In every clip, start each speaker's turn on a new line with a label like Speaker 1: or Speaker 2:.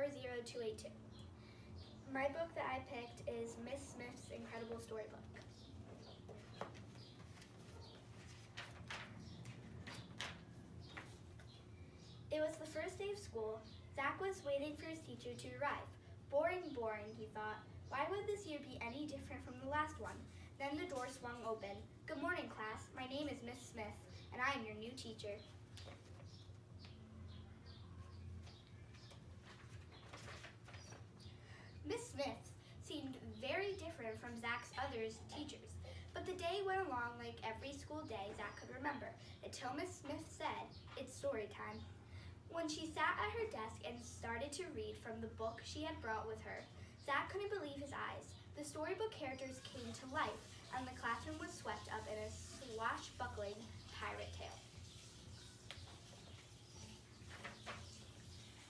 Speaker 1: 40282. My book that I picked is Miss Smith's Incredible Storybook. It was the first day of school. Zach was waiting for his teacher to arrive. Boring, boring, he thought. Why would this year be any different from the last one? Then the door swung open. Good morning, class. My name is Miss Smith, and I am your new teacher. Miss Smith seemed very different from Zach's other teachers, but the day went along like every school day Zach could remember, until Miss Smith said, "It's story time." When she sat at her desk and started to read from the book she had brought with her, Zach couldn't believe his eyes. The storybook characters came to life, and the classroom was swept up in a swashbuckling pirate tale.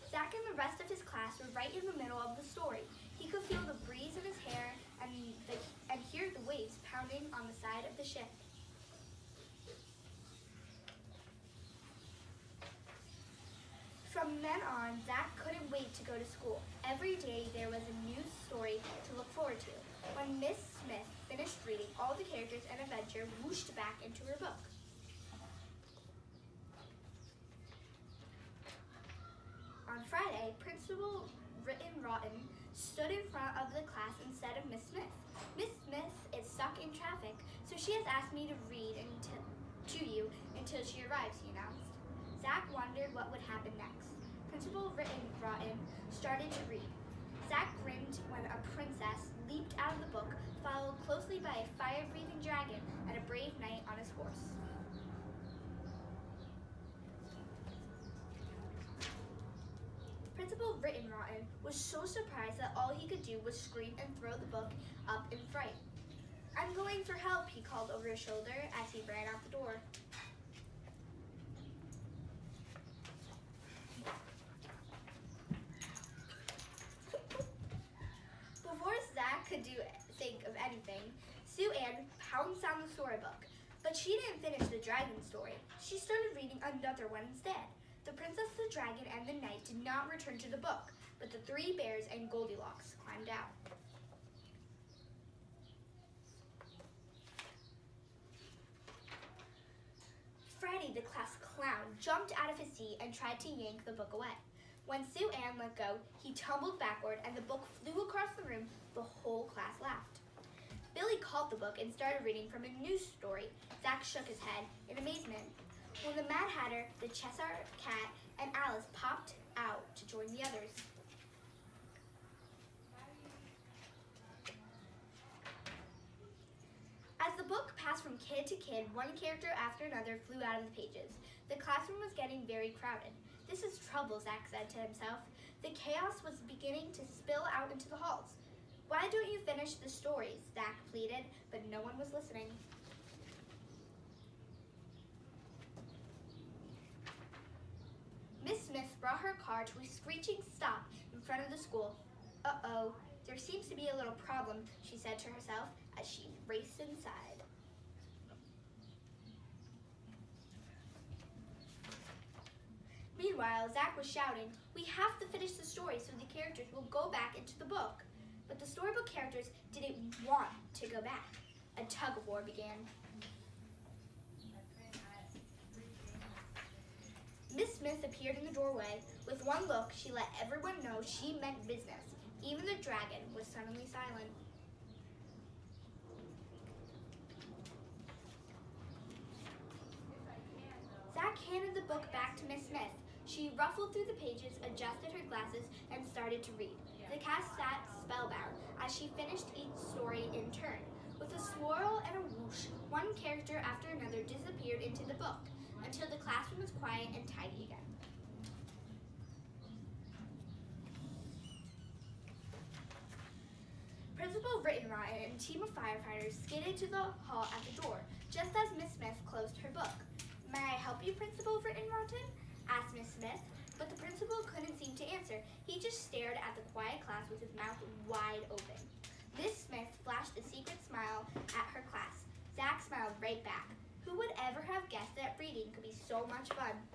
Speaker 1: Zach and the rest of his class were right in the middle of the story. He could feel the breeze in his hair and hear the waves pounding on the side of the ship. From then on, Zach couldn't wait to go to school. Every day there was a new story to look forward to. When Miss Smith finished reading, all the characters and adventure whooshed back into her book. On Friday, Principal Written Rotten stood in front of the class instead of Miss Smith. Miss Smith is stuck in traffic, so she has asked me to read to you until she arrives, he announced. Zach wondered what would happen next. Principal Written Rotten started to read. Zach grinned when a princess leaped out of the book, followed closely by a fire-breathing dragon and a brave knight on his horse. Principal Written Rotten was so surprised that all he could do was scream and throw the book up in fright. "I'm going for help," he called over his shoulder as he ran out the door. Before Zach could think of anything, Sue Ann pounced on the storybook. But she didn't finish the dragon story. She started reading another one instead. The princess, the dragon, and the knight did not return to the book, but the three bears and Goldilocks climbed out. Friday, the class clown, jumped out of his seat and tried to yank the book away. When Sue Ann let go, he tumbled backward and the book flew across the room. The whole class laughed. Billy caught the book and started reading from a new story. Zach shook his head in amazement when the Mad Hatter, the Cheshire Cat, and Alice popped out to join the others. As the book passed from kid to kid, one character after another flew out of the pages. The classroom was getting very crowded. "This is trouble," Zach said to himself. The chaos was beginning to spill out into the halls. "Why don't you finish the stories?" Zach pleaded, but no one was listening. Miss Smith brought her car to a screeching stop in front of the school. "Uh-oh, there seems to be a little problem," she said to herself as she raced inside. Meanwhile, Zach was shouting, "We have to finish the story so the characters will go back into the book." But the storybook characters didn't want to go back. A tug-of-war began. Miss Smith appeared in the doorway. With one look, she let everyone know she meant business. Even the dragon was suddenly silent. Zach handed the book back to Miss Smith. She ruffled through the pages, adjusted her glasses, and started to read. The cast sat spellbound as she finished each story in turn. With a swirl and a whoosh, one character after another disappeared into the book, until the classroom was quiet and tidy again. Principal Written Rotten and a team of firefighters skidded to the hall at the door, just as Miss Smith closed her book. "May I help you, Principal Written Rotten?" asked Miss Smith, but the principal couldn't seem to answer. He just stared at the quiet class with his mouth wide open. Miss Smith flashed a secret smile at her class. Zach smiled right back. Who would ever have guessed that reading could be so much fun?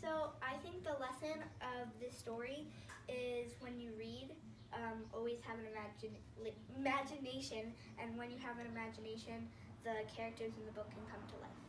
Speaker 1: So I think the lesson of this story is when you read, always have an imagination, and when you have an imagination, the characters in the book can come to life.